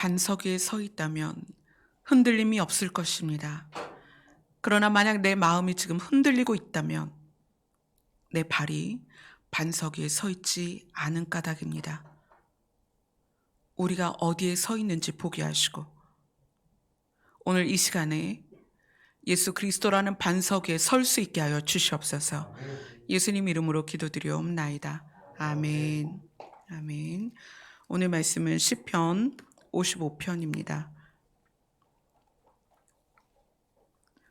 반석 위에 서 있다면 흔들림이 없을 것입니다. 그러나 만약 내 마음이 지금 흔들리고 있다면 내 발이 반석 위에 서 있지 않은 까닭입니다. 우리가 어디에 서 있는지 보게 하시고 오늘 이 시간에 예수 그리스도라는 반석 위에 설 수 있게 하여 주시옵소서. 예수님 이름으로 기도드리옵나이다. 아멘. 아멘. 오늘 말씀은 시편 55편입니다.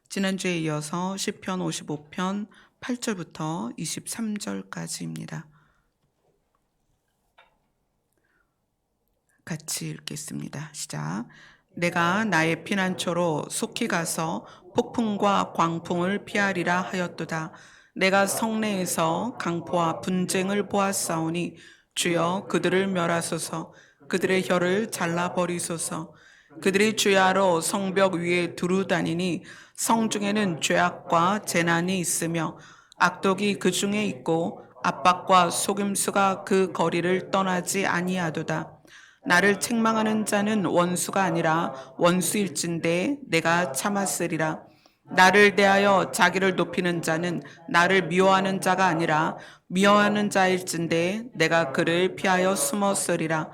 지난주에 이어서 시편 55편 8절부터 23절까지입니다. 같이 읽겠습니다. 시작. 내가 나의 피난처로 속히 가서 폭풍과 광풍을 피하리라 하였도다. 내가 성내에서 강포와 분쟁을 보았사오니 주여 그들을 멸하소서. 그들의 혀를 잘라버리소서. 그들이 주야로 성벽 위에 두루 다니니 성중에는 죄악과 재난이 있으며 악독이 그 중에 있고 압박과 속임수가 그 거리를 떠나지 아니하도다. 나를 책망하는 자는 원수가 아니라 원수일진데 내가 참았으리라. 나를 대하여 자기를 높이는 자는 나를 미워하는 자가 아니라 미워하는 자일진데 내가 그를 피하여 숨었으리라.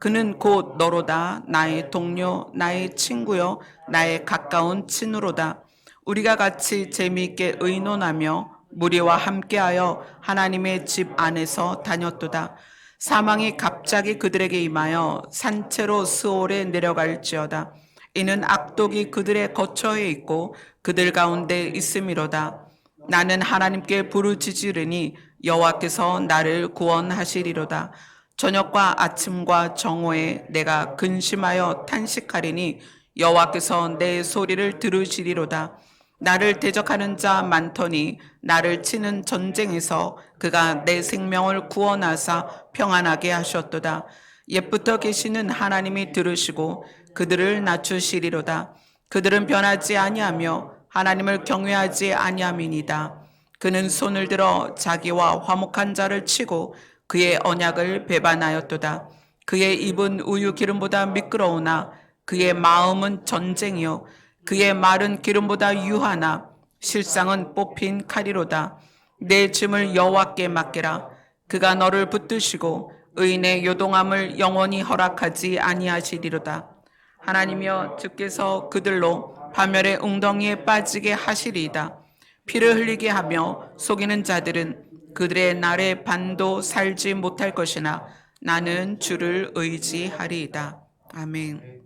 그는 곧 너로다. 나의 동료, 나의 친구요, 나의 가까운 친으로다. 우리가 같이 재미있게 의논하며 무리와 함께하여 하나님의 집 안에서 다녔도다. 사망이 갑자기 그들에게 임하여 산채로 스올에 내려갈지어다. 이는 악독이 그들의 거처에 있고 그들 가운데 있음이로다. 나는 하나님께 부르짖으리니 여호와께서 나를 구원하시리로다. 저녁과 아침과 정오에 내가 근심하여 탄식하리니 여호와께서 내 소리를 들으시리로다. 나를 대적하는 자 많더니 나를 치는 전쟁에서 그가 내 생명을 구원하사 평안하게 하셨도다. 옛부터 계시는 하나님이 들으시고 그들을 낮추시리로다. 그들은 변하지 아니하며 하나님을 경외하지 아니함이니이다. 그는 손을 들어 자기와 화목한 자를 치고 그의 언약을 배반하였도다. 그의 입은 우유 기름보다 미끄러우나 그의 마음은 전쟁이요 그의 말은 기름보다 유하나 실상은 뽑힌 칼이로다. 내 짐을 여호와께 맡기라. 그가 너를 붙드시고 의인의 요동함을 영원히 허락하지 아니하시리로다. 하나님이여 주께서 그들로 파멸의 웅덩이에 빠지게 하시리이다. 피를 흘리게 하며 속이는 자들은 그들의 날에 반도 살지 못할 것이나 나는 주를 의지하리이다. 아멘.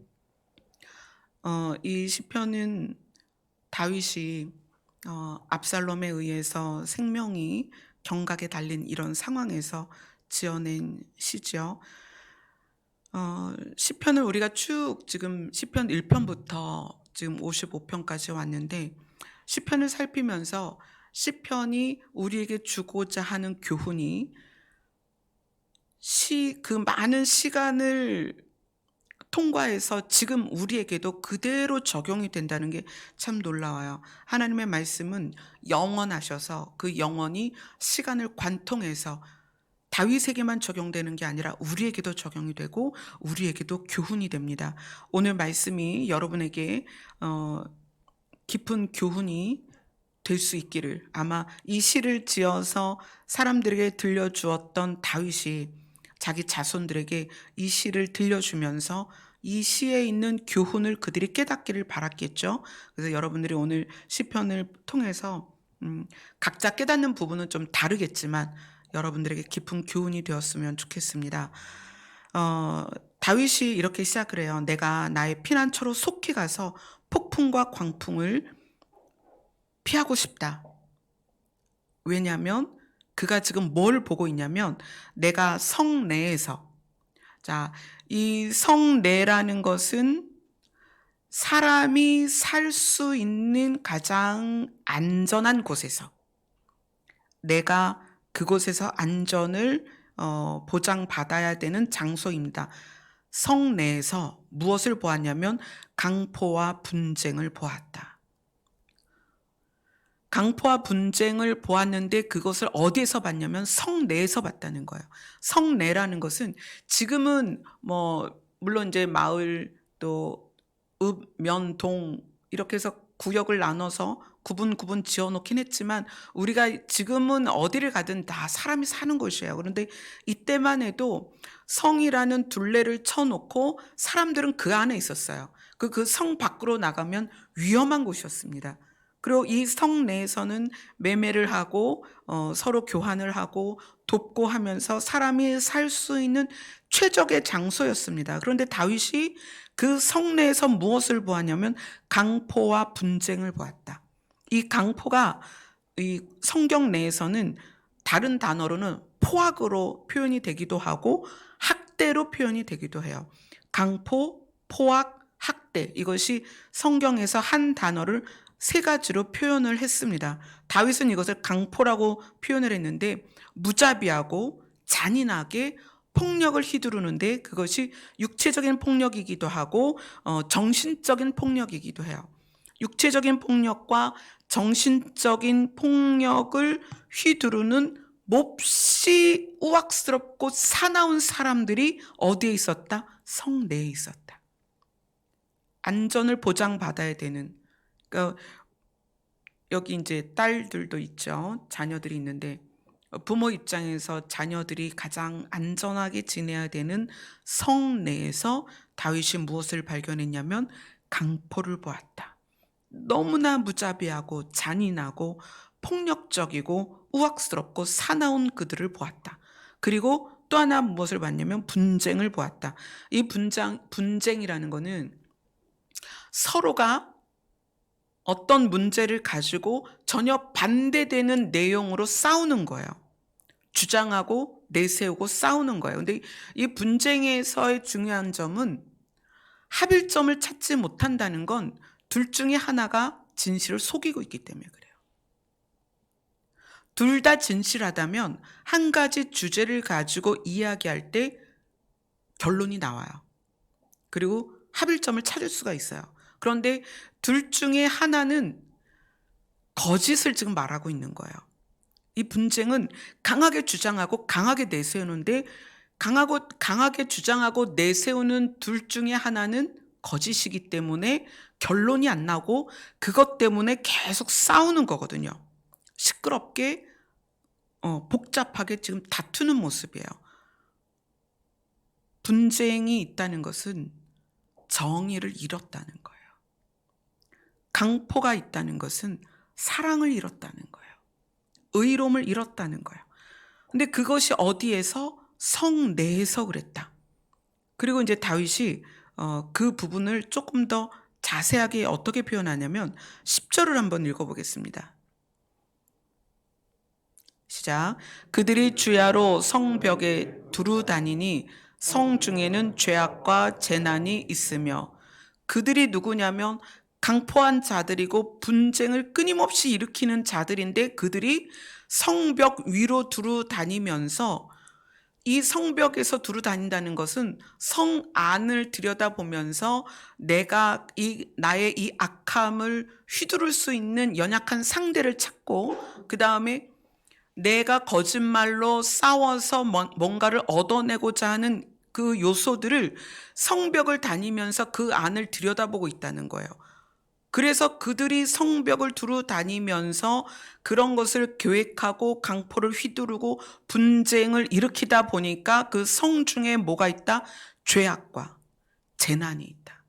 이 시편은 다윗이 압살롬에 의해서 생명이 경각에 달린 이런 상황에서 지어낸 시죠. 시편을 우리가 쭉 지금 시편 1편부터 지금 55편까지 왔는데 시편을 살피면서 시편이 우리에게 주고자 하는 교훈이 그 많은 시간을 통과해서 지금 우리에게도 그대로 적용이 된다는 게 참 놀라워요. 하나님의 말씀은 영원하셔서 그 영원이 시간을 관통해서 다윗에게만 적용되는 게 아니라 우리에게도 적용이 되고 우리에게도 교훈이 됩니다. 오늘 말씀이 여러분에게 깊은 교훈이 될 수 있기를, 아마 이 시를 지어서 사람들에게 들려주었던 다윗이 자기 자손들에게 이 시를 들려주면서 이 시에 있는 교훈을 그들이 깨닫기를 바랐겠죠. 그래서 여러분들이 오늘 시편을 통해서 각자 깨닫는 부분은 좀 다르겠지만 여러분들에게 깊은 교훈이 되었으면 좋겠습니다. 다윗이 이렇게 시작을 해요. 내가 나의 피난처로 속히 가서 폭풍과 광풍을 피하고 싶다. 왜냐하면 그가 지금 뭘 보고 있냐면 내가 성내에서, 자, 이 성내라는 것은 사람이 살 수 있는 가장 안전한 곳에서, 내가 그곳에서 안전을 보장받아야 되는 장소입니다. 성내에서 무엇을 보았냐면 강포와 분쟁을 보았다. 강포와 분쟁을 보았는데 그것을 어디에서 봤냐면 성내에서 봤다는 거예요. 성내라는 것은 지금은 물론 이제 마을 또 읍, 면, 동 이렇게 해서 구역을 나눠서 구분 지어 놓긴 했지만 우리가 지금은 어디를 가든 다 사람이 사는 곳이에요. 그런데 이때만 해도 성이라는 둘레를 쳐놓고 사람들은 그 안에 있었어요. 그 성 밖으로 나가면 위험한 곳이었습니다. 그리고 이 성 내에서는 매매를 하고 서로 교환을 하고 돕고 하면서 사람이 살 수 있는 최적의 장소였습니다. 그런데 다윗이 그 성내에서 무엇을 보았냐면 강포와 분쟁을 보았다. 이 강포가 이 성경 내에서는 다른 단어로는 포악으로 표현이 되기도 하고 학대로 표현이 되기도 해요. 강포, 포악, 학대, 이것이 성경에서 한 단어를 세 가지로 표현을 했습니다. 다윗은 이것을 강포라고 표현을 했는데 무자비하고 잔인하게 폭력을 휘두르는데 그것이 육체적인 폭력이기도 하고 정신적인 폭력이기도 해요. 육체적인 폭력과 정신적인 폭력을 휘두르는 몹시 우악스럽고 사나운 사람들이 어디에 있었다? 성 내에 있었다. 안전을 보장받아야 되는, 그러니까 여기 이제 딸들도 있죠. 자녀들이 있는데 부모 입장에서 자녀들이 가장 안전하게 지내야 되는 성 내에서 다윗이 무엇을 발견했냐면 강포를 보았다. 너무나 무자비하고 잔인하고 폭력적이고 우악스럽고 사나운 그들을 보았다. 그리고 또 하나 무엇을 봤냐면 분쟁을 보았다. 이 분쟁이라는 거는 서로가 어떤 문제를 가지고 전혀 반대되는 내용으로 싸우는 거예요. 주장하고 내세우고 싸우는 거예요. 근데 이 분쟁에서의 중요한 점은 합일점을 찾지 못한다는 건 둘 중에 하나가 진실을 속이고 있기 때문에 그래요. 둘 다 진실하다면 한 가지 주제를 가지고 이야기할 때 결론이 나와요. 그리고 합일점을 찾을 수가 있어요. 그런데 둘 중에 하나는 거짓을 지금 말하고 있는 거예요. 이 분쟁은 강하게 주장하고 강하게 내세우는데 강하게 주장하고 내세우는 둘 중에 하나는 거짓이기 때문에 결론이 안 나고 그것 때문에 계속 싸우는 거거든요. 시끄럽게 복잡하게 지금 다투는 모습이에요. 분쟁이 있다는 것은 정의를 잃었다는 거예요. 강포가 있다는 것은 사랑을 잃었다는 거예요. 의로움을 잃었다는 거예요. 근데 그것이 어디에서? 성 내에서 그랬다. 그리고 이제 다윗이 그 부분을 조금 더 자세하게 어떻게 표현하냐면 10절을 한번 읽어보겠습니다. 시작. 그들이 주야로 성벽에 두루 다니니 성 중에는 죄악과 재난이 있으며 그들이 누구냐면 강포한 자들이고 분쟁을 끊임없이 일으키는 자들인데 그들이 성벽 위로 두루 다니면서 이 성벽에서 두루 다닌다는 것은 성 안을 들여다보면서 내가 나의 이 악함을 휘두를 수 있는 연약한 상대를 찾고 그 다음에 내가 거짓말로 싸워서 뭔가를 얻어내고자 하는 그 요소들을 성벽을 다니면서 그 안을 들여다보고 있다는 거예요. 그래서 그들이 성벽을 두루 다니면서 그런 것을 계획하고 강포를 휘두르고 분쟁을 일으키다 보니까 그 성 중에 뭐가 있다? 죄악과 재난이 있다.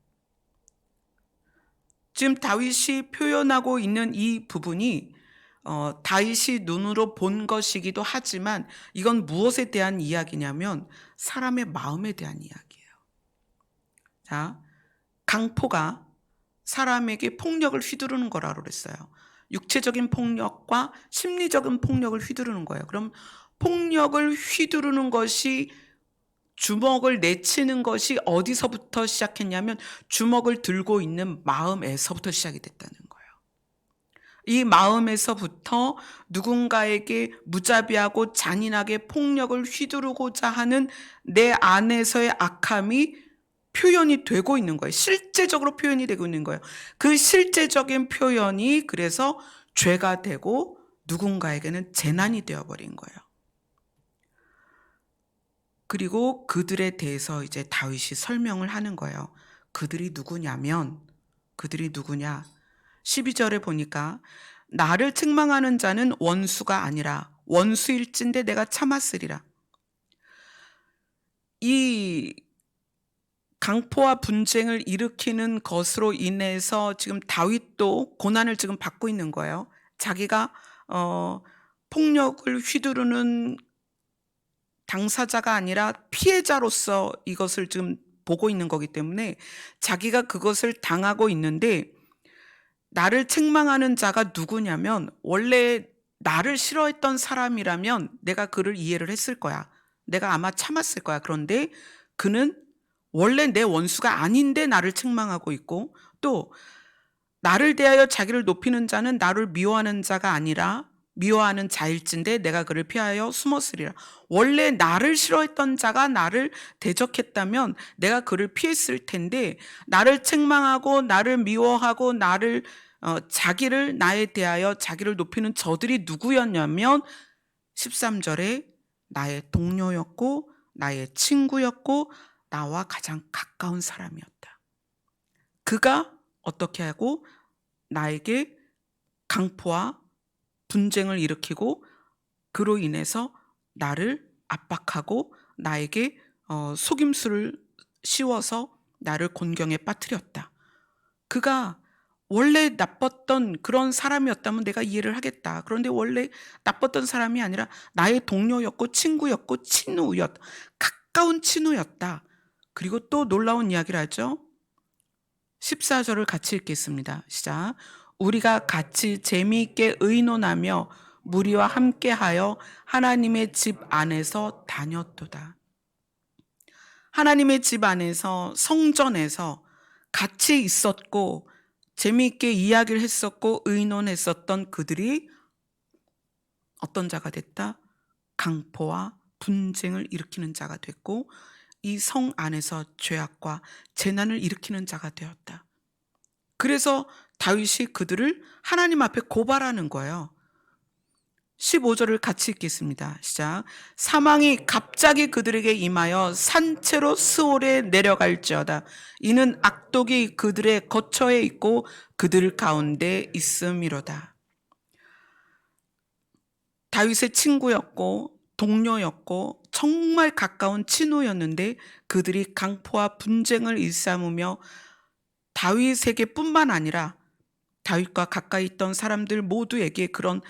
지금 다윗이 표현하고 있는 이 부분이 다윗이 눈으로 본 것이기도 하지만 이건 무엇에 대한 이야기냐면 사람의 마음에 대한 이야기예요. 자, 강포가 사람에게 폭력을 휘두르는 거라고 그랬어요. 육체적인 폭력과 심리적인 폭력을 휘두르는 거예요. 그럼 폭력을 휘두르는 것이 주먹을 내치는 것이 어디서부터 시작했냐면 주먹을 들고 있는 마음에서부터 시작이 됐다는 거예요. 이 마음에서부터 누군가에게 무자비하고 잔인하게 폭력을 휘두르고자 하는 내 안에서의 악함이 표현이 되고 있는 거예요. 실제적으로 표현이 되고 있는 거예요. 그 실제적인 표현이 그래서 죄가 되고 누군가에게는 재난이 되어버린 거예요. 그리고 그들에 대해서 이제 다윗이 설명을 하는 거예요. 그들이 누구냐? 12절에 보니까 나를 책망하는 자는 원수가 아니라 원수일진데 내가 참았으리라. 이 강포와 분쟁을 일으키는 것으로 인해서 지금 다윗도 고난을 지금 받고 있는 거예요. 자기가 폭력을 휘두르는 당사자가 아니라 피해자로서 이것을 지금 보고 있는 거기 때문에 자기가 그것을 당하고 있는데, 나를 책망하는 자가 누구냐면 원래 나를 싫어했던 사람이라면 내가 그를 이해를 했을 거야. 내가 아마 참았을 거야. 그런데 그는 원래 내 원수가 아닌데 나를 책망하고 있고, 또 나를 대하여 자기를 높이는 자는 나를 미워하는 자가 아니라 미워하는 자일진데 내가 그를 피하여 숨었으리라. 원래 나를 싫어했던 자가 나를 대적했다면 내가 그를 피했을 텐데, 나를 책망하고 나를 미워하고 자기를 나에 대하여 자기를 높이는 저들이 누구였냐면 13절에 나의 동료였고 나의 친구였고 나와 가장 가까운 사람이었다. 그가 어떻게 하고 나에게 강포와 분쟁을 일으키고 그로 인해서 나를 압박하고 나에게 속임수를 씌워서 나를 곤경에 빠뜨렸다. 그가 원래 나빴던 그런 사람이었다면 내가 이해를 하겠다. 그런데 원래 나빴던 사람이 아니라 나의 동료였고 친구였고 가까운 친우였다. 그리고 또 놀라운 이야기를 하죠. 14절을 같이 읽겠습니다. 시작. 우리가 같이 재미있게 의논하며 무리와 함께하여 하나님의 집 안에서 다녔도다. 하나님의 집 안에서, 성전에서 같이 있었고 재미있게 이야기를 했었고 의논했었던 그들이 어떤 자가 됐다? 강포와 분쟁을 일으키는 자가 됐고 이 성 안에서 죄악과 재난을 일으키는 자가 되었다. 그래서 다윗이 그들을 하나님 앞에 고발하는 거예요. 15절을 같이 읽겠습니다. 시작. 사망이 갑자기 그들에게 임하여 산채로 스올에 내려갈지어다. 이는 악독이 그들의 거처에 있고 그들 가운데 있음이로다. 다윗의 친구였고 동료였고 정말 가까운 친우였는데 그들이 강포와 분쟁을 일삼으며 다윗에게 뿐만 아니라 다윗과 가까이 있던 사람들 모두에게 그런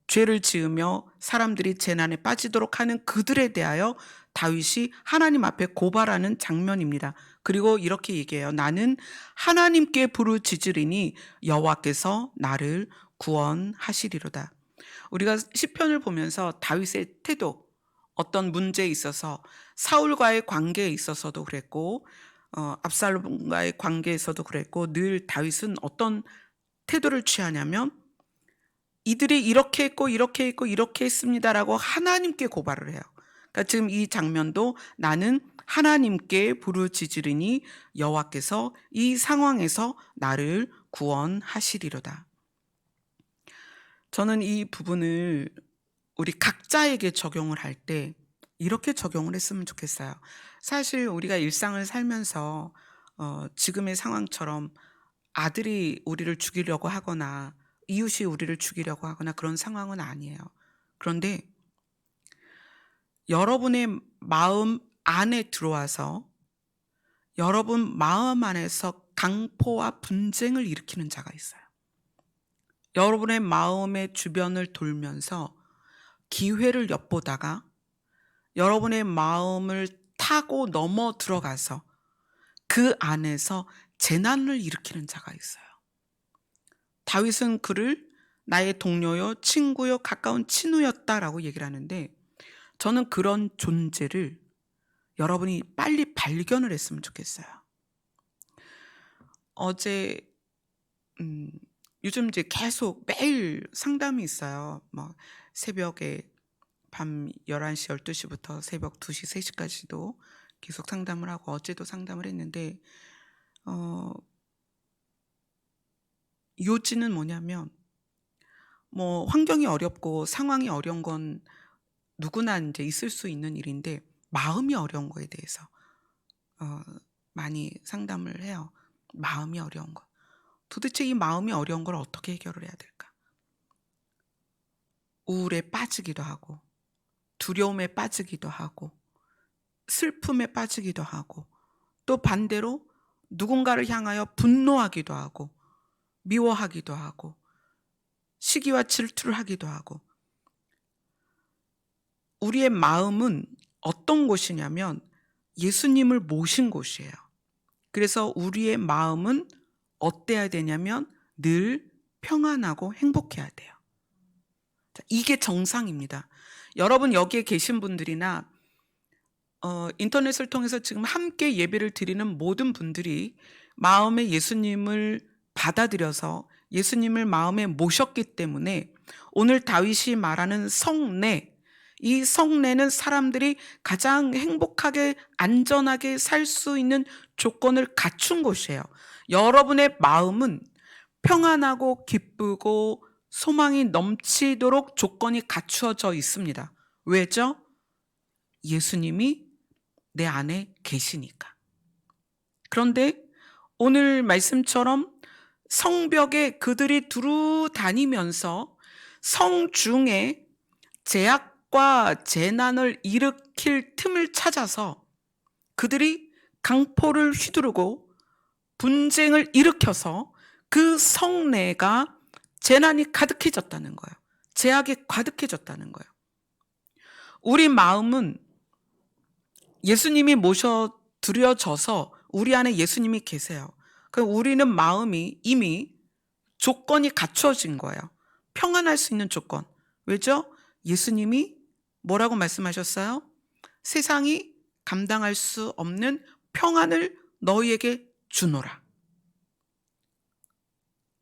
죄를 지으며 사람들이 재난에 빠지도록 하는 그들에 대하여 다윗이 하나님 앞에 고발하는 장면입니다. 그리고 이렇게 얘기해요. 나는 하나님께 부르짖으리니 여호와께서 나를 구원하시리로다. 우리가 시편을 보면서 다윗의 태도, 어떤 문제에 있어서 사울과의 관계에 있어서도 그랬고 압살롬과의 관계에서도 그랬고 늘 다윗은 어떤 태도를 취하냐면 이들이 이렇게 했고 이렇게 했고 이렇게 했습니다라고 하나님께 고발을 해요. 그러니까 지금 이 장면도 나는 하나님께 부르짖으리니 여호와께서 이 상황에서 나를 구원하시리로다. 저는 이 부분을 우리 각자에게 적용을 할 때 이렇게 적용을 했으면 좋겠어요. 사실 우리가 일상을 살면서 지금의 상황처럼 아들이 우리를 죽이려고 하거나 이웃이 우리를 죽이려고 하거나 그런 상황은 아니에요. 그런데 여러분의 마음 안에 들어와서 여러분 마음 안에서 강포와 분쟁을 일으키는 자가 있어요. 여러분의 마음의 주변을 돌면서 기회를 엿보다가 여러분의 마음을 타고 넘어 들어가서 그 안에서 재난을 일으키는 자가 있어요. 다윗은 그를 나의 동료요, 친구요, 가까운 친우였다라고 얘기를 하는데 저는 그런 존재를 여러분이 빨리 발견을 했으면 좋겠어요. 어제 요즘 이제 계속 매일 상담이 있어요. 뭐 새벽에 밤 11시, 12시부터 새벽 2시, 3시까지도 계속 상담을 하고 어제도 상담을 했는데 요지는 뭐냐면 뭐 환경이 어렵고 상황이 어려운 건 누구나 이제 있을 수 있는 일인데 마음이 어려운 거에 대해서 많이 상담을 해요. 마음이 어려운 거. 도대체 이 마음이 어려운 걸 어떻게 해결을 해야 될까? 우울에 빠지기도 하고, 두려움에 빠지기도 하고, 슬픔에 빠지기도 하고, 또 반대로 누군가를 향하여 분노하기도 하고, 미워하기도 하고, 시기와 질투를 하기도 하고. 우리의 마음은 어떤 곳이냐면 예수님을 모신 곳이에요. 그래서 우리의 마음은 어때야 되냐면 늘 평안하고 행복해야 돼요. 이게 정상입니다. 여러분 여기에 계신 분들이나 인터넷을 통해서 지금 함께 예배를 드리는 모든 분들이 마음에 예수님을 받아들여서 예수님을 마음에 모셨기 때문에 오늘 다윗이 말하는 성내, 이 성내는 사람들이 가장 행복하게 안전하게 살 수 있는 조건을 갖춘 곳이에요. 여러분의 마음은 평안하고 기쁘고 소망이 넘치도록 조건이 갖추어져 있습니다. 왜죠? 예수님이 내 안에 계시니까. 그런데 오늘 말씀처럼 성벽에 그들이 두루 다니면서 성중에 제약과 재난을 일으킬 틈을 찾아서 그들이 강포를 휘두르고 분쟁을 일으켜서 그 성내가 재난이 가득해졌다는 거예요. 제약이 가득해졌다는 거예요. 우리 마음은 예수님이 모셔 드려져서 우리 안에 예수님이 계세요. 그럼 우리는 마음이 이미 조건이 갖춰진 거예요. 평안할 수 있는 조건. 왜죠? 예수님이 뭐라고 말씀하셨어요? 세상이 감당할 수 없는 평안을 너희에게 주노라.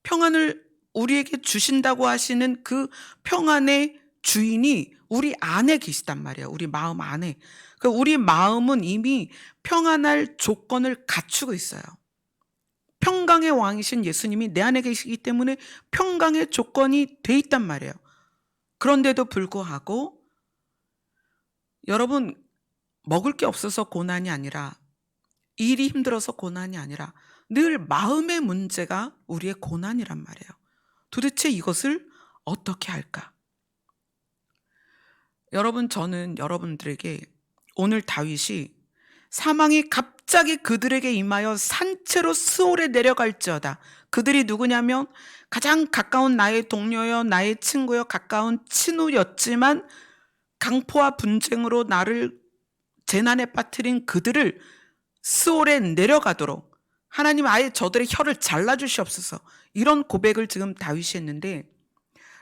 평안을 우리에게 주신다고 하시는 그 평안의 주인이 우리 안에 계시단 말이에요. 우리 마음 안에. 우리 마음은 이미 평안할 조건을 갖추고 있어요. 평강의 왕이신 예수님이 내 안에 계시기 때문에 평강의 조건이 돼 있단 말이에요. 그런데도 불구하고 여러분, 먹을 게 없어서 고난이 아니라, 일이 힘들어서 고난이 아니라 늘 마음의 문제가 우리의 고난이란 말이에요. 도대체 이것을 어떻게 할까? 여러분, 저는 여러분들에게 오늘 다윗이 사망이 갑자기 그들에게 임하여 산채로 스올에 내려갈지어다. 그들이 누구냐면 가장 가까운 나의 동료여 나의 친구여 가까운 친구였지만 강포와 분쟁으로 나를 재난에 빠뜨린 그들을 스올에 내려가도록 하나님 아예 저들의 혀를 잘라주시옵소서. 이런 고백을 지금 다윗이 했는데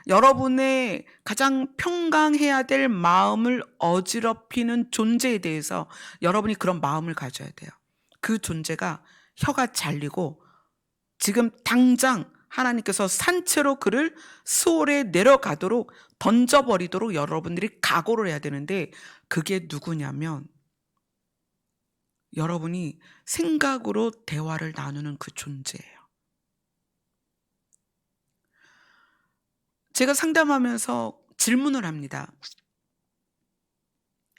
여러분의 가장 평강해야 될 마음을 어지럽히는 존재에 대해서 여러분이 그런 마음을 가져야 돼요. 그 존재가 혀가 잘리고 지금 당장 하나님께서 산채로 그를 스올에 내려가도록 던져버리도록 여러분들이 각오를 해야 되는데 그게 누구냐면 여러분이 생각으로 대화를 나누는 그 존재예요. 제가 상담하면서 질문을 합니다.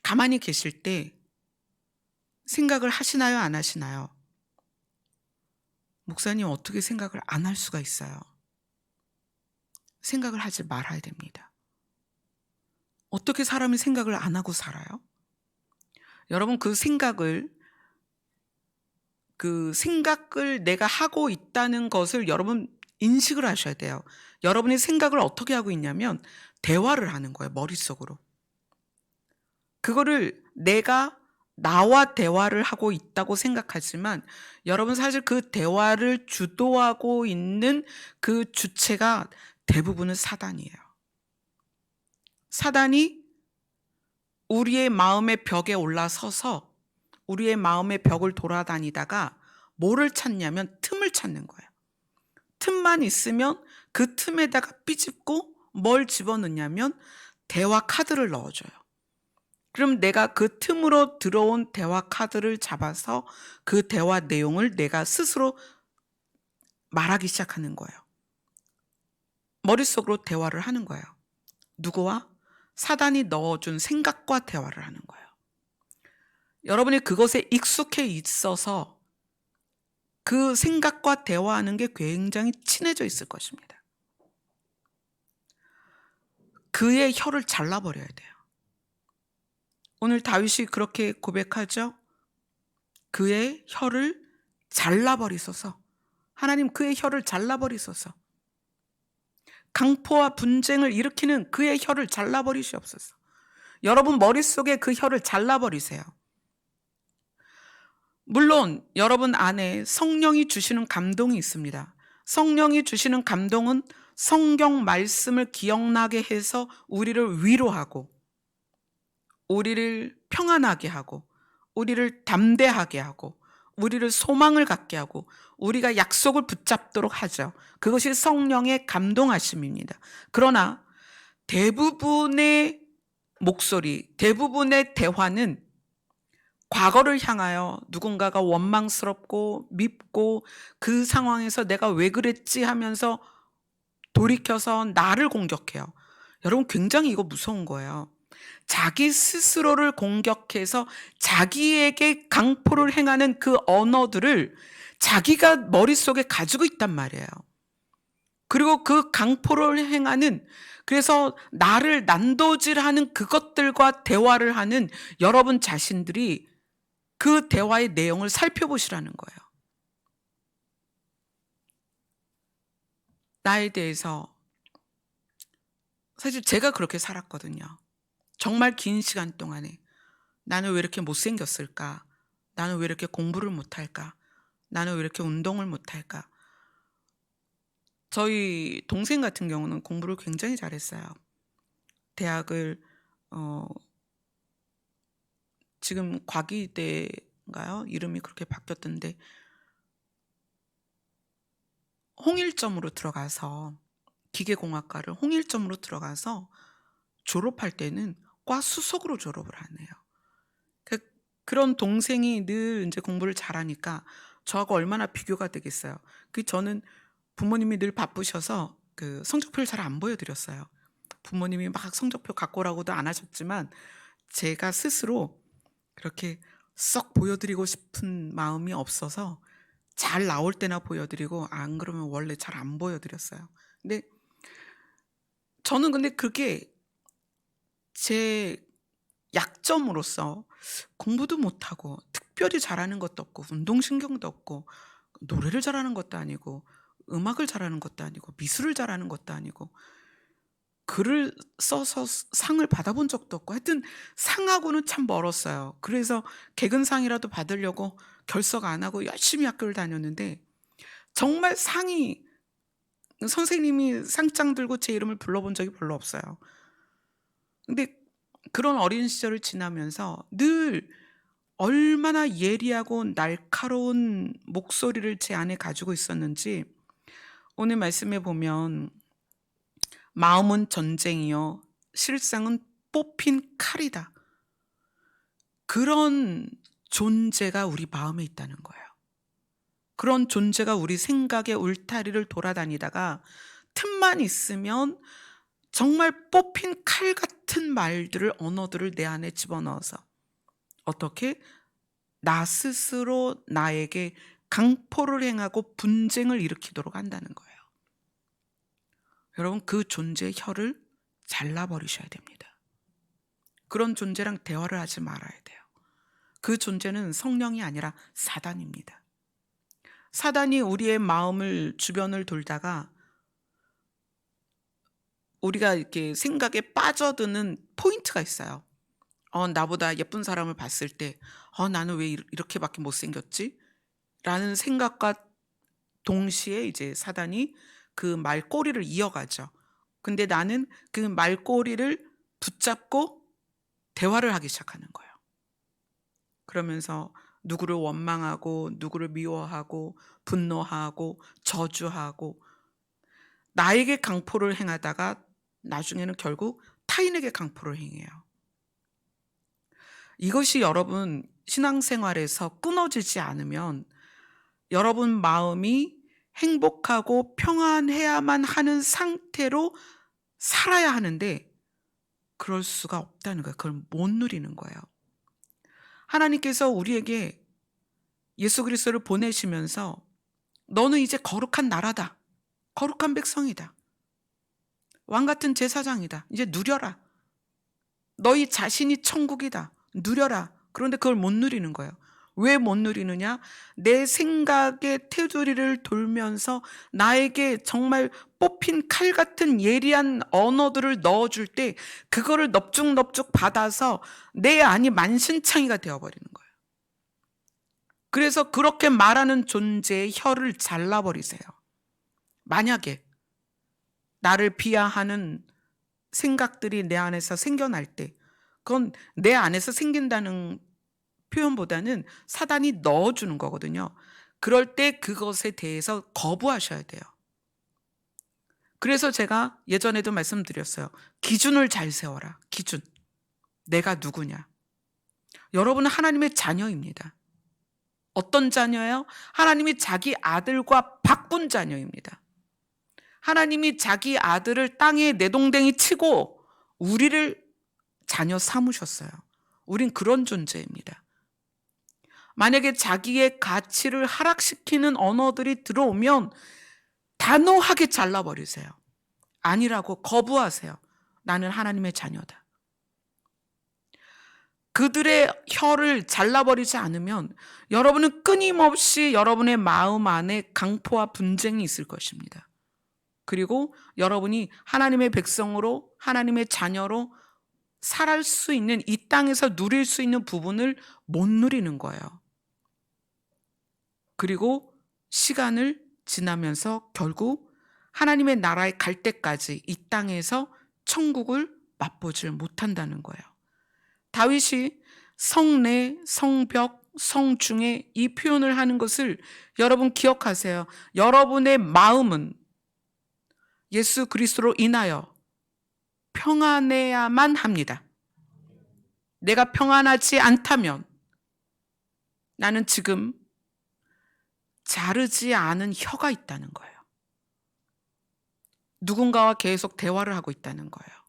가만히 계실 때 생각을 하시나요? 안 하시나요? 목사님, 어떻게 생각을 안 할 수가 있어요? 생각을 하지 말아야 됩니다. 어떻게 사람이 생각을 안 하고 살아요? 여러분, 그 생각을 내가 하고 있다는 것을 여러분 인식을 하셔야 돼요. 여러분이 생각을 어떻게 하고 있냐면 대화를 하는 거예요. 머릿속으로. 그거를 내가 나와 대화를 하고 있다고 생각하지만 여러분 사실 그 대화를 주도하고 있는 그 주체가 대부분은 사단이에요. 사단이 우리의 마음의 벽에 올라서서 우리의 마음의 벽을 돌아다니다가 뭐를 찾냐면 틈을 찾는 거예요. 틈만 있으면 그 틈에다가 삐집고 뭘 집어넣냐면 대화 카드를 넣어줘요. 그럼 내가 그 틈으로 들어온 대화 카드를 잡아서 그 대화 내용을 내가 스스로 말하기 시작하는 거예요. 머릿속으로 대화를 하는 거예요. 누구와? 사단이 넣어준 생각과 대화를 하는 거예요. 여러분이 그것에 익숙해 있어서 그 생각과 대화하는 게 굉장히 친해져 있을 것입니다. 그의 혀를 잘라버려야 돼요. 오늘 다윗이 그렇게 고백하죠. 그의 혀를 잘라버리소서. 하나님, 그의 혀를 잘라버리소서. 강포와 분쟁을 일으키는 그의 혀를 잘라버리시옵소서. 여러분 머릿속에 그 혀를 잘라버리세요. 물론 여러분 안에 성령이 주시는 감동이 있습니다. 성령이 주시는 감동은 성경 말씀을 기억나게 해서 우리를 위로하고, 우리를 평안하게 하고, 우리를 담대하게 하고, 우리를 소망을 갖게 하고, 우리가 약속을 붙잡도록 하죠. 그것이 성령의 감동하심입니다. 그러나 대부분의 목소리, 대부분의 대화는 과거를 향하여 누군가가 원망스럽고 밉고 그 상황에서 내가 왜 그랬지 하면서 돌이켜서 나를 공격해요. 여러분, 굉장히 이거 무서운 거예요. 자기 스스로를 공격해서 자기에게 강포를 행하는 그 언어들을 자기가 머릿속에 가지고 있단 말이에요. 그리고 그 강포를 행하는, 그래서 나를 난도질하는 그것들과 대화를 하는 여러분 자신들이 그 대화의 내용을 살펴보시라는 거예요. 나에 대해서 사실 제가 그렇게 살았거든요. 정말 긴 시간 동안에 나는 왜 이렇게 못생겼을까? 나는 왜 이렇게 공부를 못할까? 나는 왜 이렇게 운동을 못할까? 저희 동생 같은 경우는 공부를 굉장히 잘했어요. 대학을 지금 과기대인가요? 이름이 그렇게 바뀌었던데 홍일점으로 들어가서, 기계공학과를 홍일점으로 들어가서 졸업할 때는 과 수석으로 졸업을 하네요. 그런 동생이 늘 이제 공부를 잘하니까 저하고 얼마나 비교가 되겠어요. 저는 부모님이 늘 바쁘셔서 그 성적표를 잘 안 보여드렸어요. 부모님이 막 성적표 갖고 오라고도 안 하셨지만 제가 스스로 그렇게 썩 보여드리고 싶은 마음이 없어서 잘 나올 때나 보여드리고, 안 그러면 원래 잘 안 보여드렸어요. 근데 저는 그게 제 약점으로서 공부도 못하고 특별히 잘하는 것도 없고 운동신경도 없고 노래를 잘하는 것도 아니고 음악을 잘하는 것도 아니고 미술을 잘하는 것도 아니고 글을 써서 상을 받아본 적도 없고, 하여튼 상하고는 참 멀었어요. 그래서 개근상이라도 받으려고 결석 안 하고 열심히 학교를 다녔는데 정말 상이, 선생님이 상장 들고 제 이름을 불러본 적이 별로 없어요. 근데 그런 어린 시절을 지나면서 늘 얼마나 예리하고 날카로운 목소리를 제 안에 가지고 있었는지, 오늘 말씀에 보면 마음은 전쟁이요 실상은 뽑힌 칼이다. 그런 존재가 우리 마음에 있다는 거예요. 그런 존재가 우리 생각의 울타리를 돌아다니다가 틈만 있으면 정말 뽑힌 칼 같은 말들을, 언어들을 내 안에 집어넣어서 어떻게 나 스스로 나에게 강포를 행하고 분쟁을 일으키도록 한다는 거예요. 여러분, 그 존재의 혀를 잘라버리셔야 됩니다. 그런 존재랑 대화를 하지 말아야 돼요. 그 존재는 성령이 아니라 사단입니다. 사단이 우리의 마음을, 주변을 돌다가 우리가 이렇게 생각에 빠져드는 포인트가 있어요. 나보다 예쁜 사람을 봤을 때 나는 왜 이렇게밖에 못생겼지? 라는 생각과 동시에 이제 사단이 그 말꼬리를 이어가죠. 근데 나는 그 말꼬리를 붙잡고 대화를 하기 시작하는 거예요. 그러면서 누구를 원망하고 누구를 미워하고 분노하고 저주하고 나에게 강포를 행하다가 나중에는 결국 타인에게 강포를 행해요. 이것이 여러분 신앙생활에서 끊어지지 않으면 여러분 마음이 행복하고 평안해야만 하는 상태로 살아야 하는데 그럴 수가 없다는 거예요. 그걸 못 누리는 거예요. 하나님께서 우리에게 예수 그리스도를 보내시면서 너는 이제 거룩한 나라다. 거룩한 백성이다. 왕 같은 제사장이다. 이제 누려라. 너희 자신이 천국이다. 누려라. 그런데 그걸 못 누리는 거예요. 왜 못 누리느냐? 내 생각의 테두리를 돌면서 나에게 정말 뽑힌 칼 같은 예리한 언어들을 넣어줄 때 그거를 넙죽넙죽 받아서 내 안이 만신창이가 되어버리는 거예요. 그래서 그렇게 말하는 존재의 혀를 잘라버리세요. 만약에 나를 비하하는 생각들이 내 안에서 생겨날 때 그건 내 안에서 생긴다는 표현보다는 사단이 넣어주는 거거든요. 그럴 때 그것에 대해서 거부하셔야 돼요. 그래서 제가 예전에도 말씀드렸어요. 기준을 잘 세워라. 기준. 내가 누구냐. 여러분은 하나님의 자녀입니다. 어떤 자녀예요? 하나님이 자기 아들과 바꾼 자녀입니다. 하나님이 자기 아들을 땅에 내동댕이 치고 우리를 자녀 삼으셨어요. 우린 그런 존재입니다. 만약에 자기의 가치를 하락시키는 언어들이 들어오면 단호하게 잘라버리세요. 아니라고 거부하세요. 나는 하나님의 자녀다. 그들의 혀를 잘라버리지 않으면 여러분은 끊임없이 여러분의 마음 안에 강포와 분쟁이 있을 것입니다. 그리고 여러분이 하나님의 백성으로 하나님의 자녀로 살 수 있는 이 땅에서 누릴 수 있는 부분을 못 누리는 거예요. 그리고 시간을 지나면서 결국 하나님의 나라에 갈 때까지 이 땅에서 천국을 맛보질 못한다는 거예요. 다윗이 성내, 성벽, 성중에 이 표현을 하는 것을 여러분 기억하세요. 여러분의 마음은 예수 그리스도로 인하여 평안해야만 합니다. 내가 평안하지 않다면 나는 지금 자르지 않은 혀가 있다는 거예요. 누군가와 계속 대화를 하고 있다는 거예요.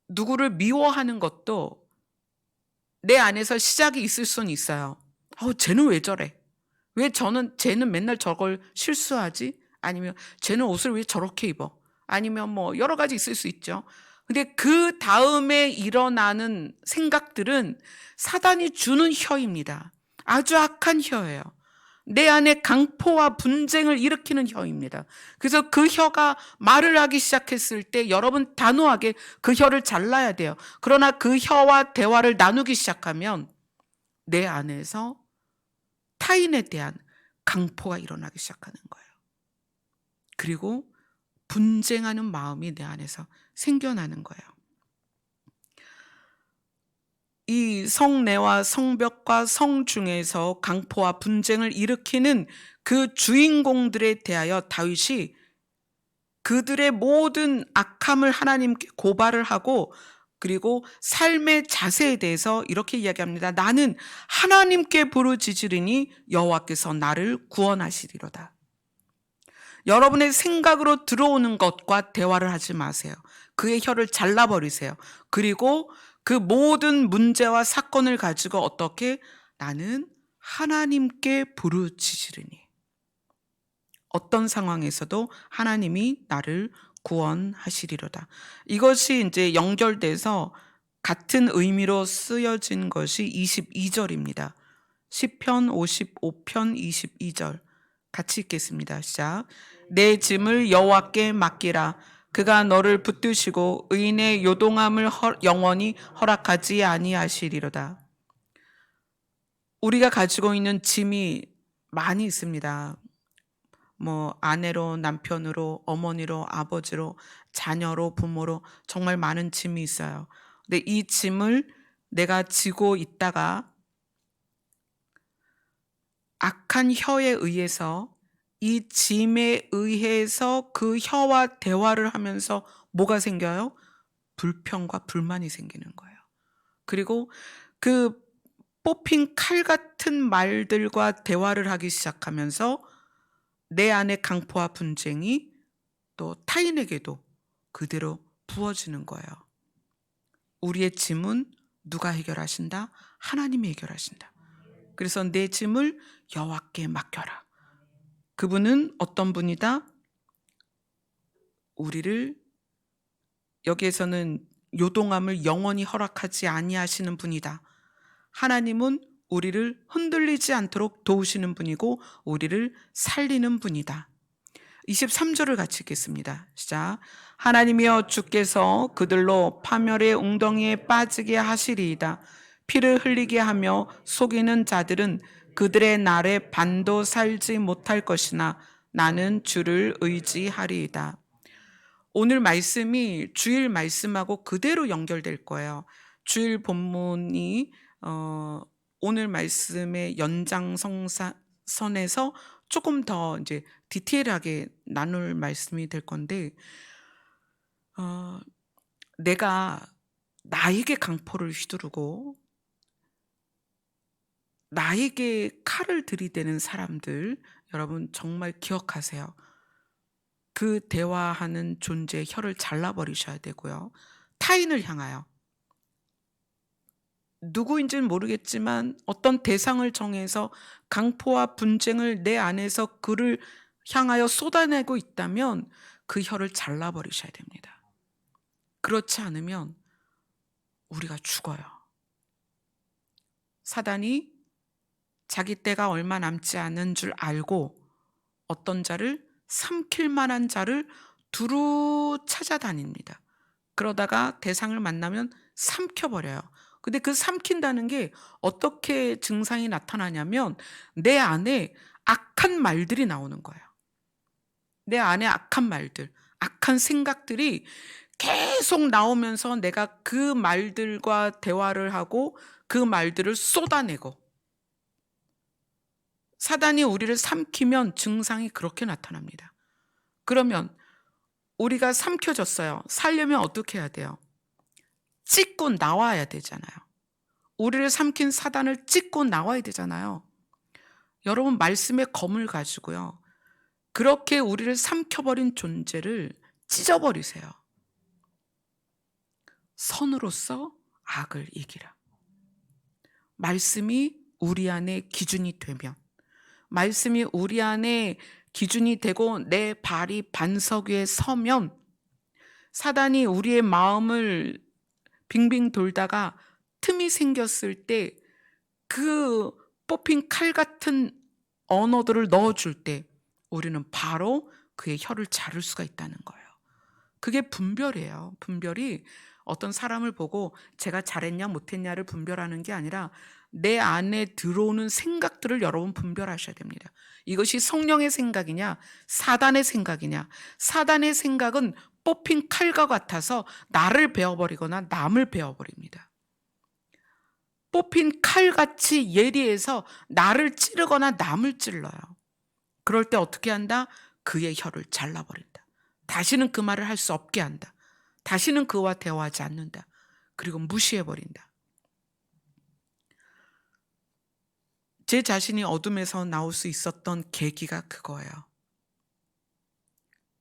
누구를 미워하는 것도 내 안에서 시작이 있을 수는 있어요. 쟤는 왜 저래? 쟤는 맨날 저걸 실수하지? 아니면 쟤는 옷을 왜 저렇게 입어? 아니면 뭐 여러 가지 있을 수 있죠. 근데 그 다음에 일어나는 생각들은 사단이 주는 혀입니다. 아주 악한 혀예요. 내 안에 강포와 분쟁을 일으키는 혀입니다. 그래서 그 혀가 말을 하기 시작했을 때 여러분 단호하게 그 혀를 잘라야 돼요. 그러나 그 혀와 대화를 나누기 시작하면 내 안에서 타인에 대한 강포가 일어나기 시작하는 거예요. 그리고 분쟁하는 마음이 내 안에서 생겨나는 거예요. 이 성내와 성벽과 성중에서 강포와 분쟁을 일으키는 그 주인공들에 대하여 다윗이 그들의 모든 악함을 하나님께 고발을 하고 그리고 삶의 자세에 대해서 이렇게 이야기합니다. 나는 하나님께 부르짖으리니 여호와께서 나를 구원하시리로다. 여러분의 생각으로 들어오는 것과 대화를 하지 마세요. 그의 혀를 잘라버리세요. 그리고 그 모든 문제와 사건을 가지고 어떻게 나는 하나님께 부르짖으리니 어떤 상황에서도 하나님이 나를 구원하시리로다. 이것이 이제 연결돼서 같은 의미로 쓰여진 것이 22절입니다. 시편 55편 22절 같이 읽겠습니다. 시작. 내 짐을 여호와께 맡기라. 그가 너를 붙드시고 의인의 요동함을 영원히 허락하지 아니하시리로다. 우리가 가지고 있는 짐이 많이 있습니다. 뭐 아내로, 남편으로, 어머니로, 아버지로, 자녀로, 부모로 정말 많은 짐이 있어요. 근데 이 짐을 내가 지고 있다가 악한 혀에 의해서 이 짐에 의해서 그 혀와 대화를 하면서 뭐가 생겨요? 불평과 불만이 생기는 거예요. 그리고 그 뽑힌 칼 같은 말들과 대화를 하기 시작하면서 내 안의 강포와 분쟁이 또 타인에게도 그대로 부어지는 거예요. 우리의 짐은 누가 해결하신다? 하나님이 해결하신다. 그래서 내 짐을 여호와께 맡겨라. 그분은 어떤 분이다? 우리를, 여기에서는 요동함을 영원히 허락하지 아니하시는 분이다. 하나님은 우리를 흔들리지 않도록 도우시는 분이고 우리를 살리는 분이다. 23절을 같이 읽겠습니다. 시작. 하나님이여 주께서 그들로 파멸의 웅덩이에 빠지게 하시리이다. 피를 흘리게 하며 속이는 자들은 그들의 날에 반도 살지 못할 것이나 나는 주를 의지하리이다. 오늘 말씀이 주일 말씀하고 그대로 연결될 거예요. 주일 본문이 오늘 말씀의 연장선에서 조금 더 이제 디테일하게 나눌 말씀이 될 건데, 내가 나에게 강포를 휘두르고 나에게 칼을 들이대는 사람들, 여러분 정말 기억하세요. 그 대화하는 존재의 혀를 잘라버리셔야 되고요. 타인을 향하여, 누구인지는 모르겠지만 어떤 대상을 정해서 강포와 분쟁을 내 안에서 그를 향하여 쏟아내고 있다면 그 혀를 잘라버리셔야 됩니다. 그렇지 않으면 우리가 죽어요. 사단이 자기 때가 얼마 남지 않은 줄 알고 어떤 자를, 삼킬 만한 자를 두루 찾아다닙니다. 그러다가 대상을 만나면 삼켜버려요. 근데 그 삼킨다는 게 어떻게 증상이 나타나냐면 내 안에 악한 말들이 나오는 거예요. 내 안에 악한 말들, 악한 생각들이 계속 나오면서 내가 그 말들과 대화를 하고 그 말들을 쏟아내고, 사단이 우리를 삼키면 증상이 그렇게 나타납니다. 그러면 우리가 삼켜졌어요. 살려면 어떻게 해야 돼요? 찢고 나와야 되잖아요. 우리를 삼킨 사단을 찢고 나와야 되잖아요. 여러분, 말씀의 검을 가지고요, 그렇게 우리를 삼켜버린 존재를 찢어버리세요. 선으로서 악을 이기라. 말씀이 우리 안에 기준이 되면, 말씀이 우리 안에 기준이 되고 내 발이 반석 위에 서면, 사단이 우리의 마음을 빙빙 돌다가 틈이 생겼을 때 그 뽑힌 칼 같은 언어들을 넣어줄 때 우리는 바로 그의 혀를 자를 수가 있다는 거예요. 그게 분별이에요. 분별이 어떤 사람을 보고 제가 잘했냐 못했냐를 분별하는 게 아니라 내 안에 들어오는 생각들을 여러분 분별하셔야 됩니다. 이것이 성령의 생각이냐 사단의 생각이냐. 사단의 생각은 뽑힌 칼과 같아서 나를 베어버리거나 남을 베어버립니다. 뽑힌 칼같이 예리해서 나를 찌르거나 남을 찔러요. 그럴 때 어떻게 한다? 그의 혀를 잘라버린다. 다시는 그 말을 할 수 없게 한다. 다시는 그와 대화하지 않는다. 그리고 무시해버린다. 제 자신이 어둠에서 나올 수 있었던 계기가 그거예요.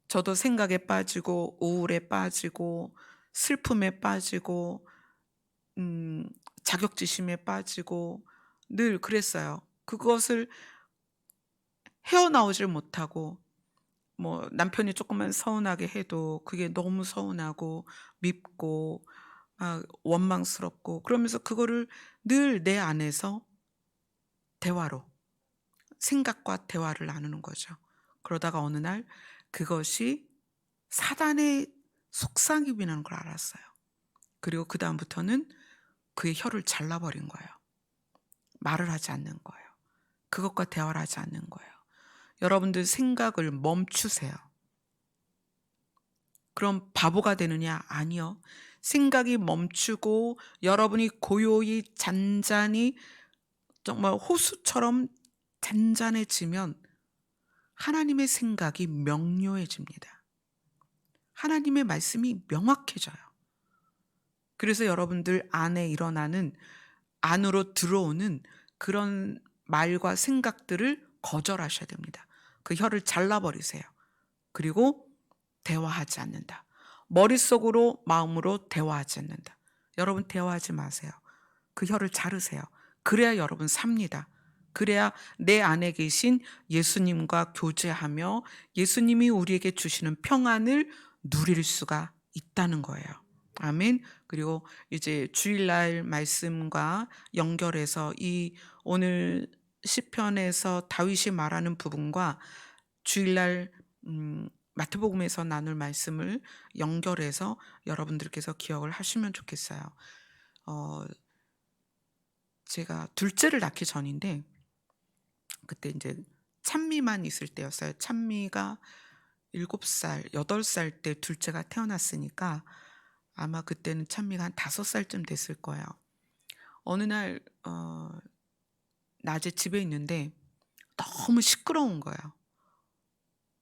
저도 생각에 빠지고 우울에 빠지고 슬픔에 빠지고 자격지심에 빠지고 늘 그랬어요. 그것을 헤어나오질 못하고, 뭐 남편이 조금만 서운하게 해도 그게 너무 서운하고 밉고 막 원망스럽고, 그러면서 그거를 늘 내 안에서 대화로, 생각과 대화를 나누는 거죠. 그러다가 어느 날 그것이 사단의 속삭임이라는 걸 알았어요. 그리고 그 다음부터는 그의 혀를 잘라버린 거예요. 말을 하지 않는 거예요. 그것과 대화를 하지 않는 거예요. 여러분들 생각을 멈추세요. 그럼 바보가 되느냐? 아니요. 생각이 멈추고 여러분이 고요히 잔잔히 정말 호수처럼 잔잔해지면 하나님의 생각이 명료해집니다. 하나님의 말씀이 명확해져요. 그래서 여러분들 안에 일어나는, 안으로 들어오는 그런 말과 생각들을 거절하셔야 됩니다. 그 혀를 잘라버리세요. 그리고 대화하지 않는다. 머릿속으로 마음으로 대화하지 않는다. 여러분 대화하지 마세요. 그 혀를 자르세요. 그래야 여러분 삽니다. 그래야 내 안에 계신 예수님과 교제하며 예수님이 우리에게 주시는 평안을 누릴 수가 있다는 거예요. 아멘. 그리고 이제 주일날 말씀과 연결해서 이 오늘 시편에서 다윗이 말하는 부분과 주일날 마태복음에서 나눌 말씀을 연결해서 여러분들께서 기억을 하시면 좋겠어요. 제가 둘째를 낳기 전인데 그때 이제 찬미만 있을 때였어요. 찬미가 7살, 8살 때 둘째가 태어났으니까 아마 그때는 찬미가 한 5살쯤 됐을 거예요. 어느 날 낮에 집에 있는데 너무 시끄러운 거예요.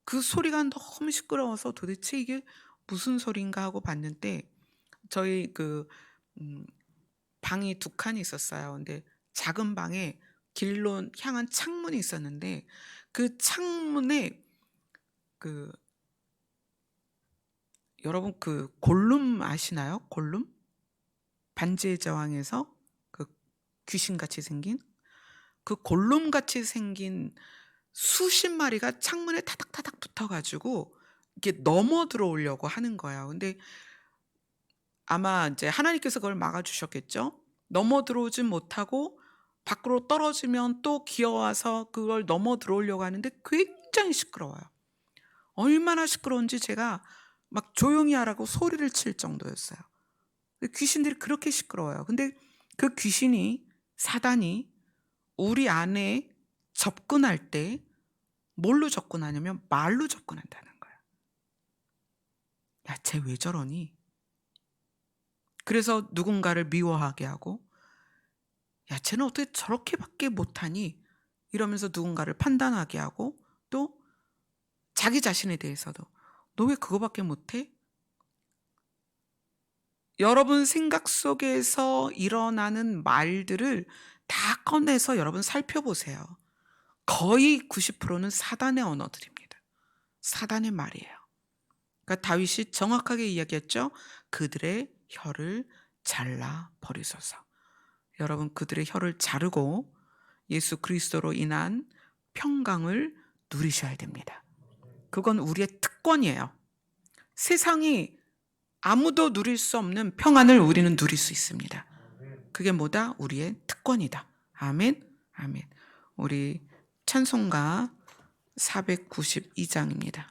그 소리가 너무 시끄러워서 도대체 이게 무슨 소린가 하고 봤는데 저희 방이 2칸이 있었어요. 근데 작은 방에 길로 향한 창문이 있었는데 그 창문에 여러분 골룸 아시나요? 골룸? 반지의 제왕에서 그 귀신같이 생긴 그 골룸같이 생긴 수십 마리가 창문에 타닥타닥 붙어가지고 이게 넘어 들어오려고 하는 거예요. 근데 아마 이제 하나님께서 그걸 막아주셨겠죠. 넘어 들어오진 못하고 밖으로 떨어지면 또 기어와서 그걸 넘어 들어오려고 하는데 굉장히 시끄러워요. 얼마나 시끄러운지 제가 막 조용히 하라고 소리를 칠 정도였어요. 귀신들이 그렇게 시끄러워요. 근데 그 귀신이 사단이 우리 안에 접근할 때 뭘로 접근하냐면 말로 접근한다는 거야. 야, 쟤 왜 저러니? 그래서 누군가를 미워하게 하고 야, 쟤는 어떻게 저렇게밖에 못하니? 이러면서 누군가를 판단하게 하고 또 자기 자신에 대해서도 너 왜 그거밖에 못해? 여러분 생각 속에서 일어나는 말들을 다 꺼내서 여러분 살펴보세요. 거의 90%는 사단의 언어들입니다. 사단의 말이에요. 그러니까 다윗이 정확하게 이야기했죠. 그들의 혀를 잘라 버리소서. 여러분 그들의 혀를 자르고 예수 그리스도로 인한 평강을 누리셔야 됩니다. 그건 우리의 특권이에요. 세상이 아무도 누릴 수 없는 평안을 우리는 누릴 수 있습니다. 그게 뭐다? 우리의 특권이다. 아멘. 아멘. 우리 찬송가 492장입니다.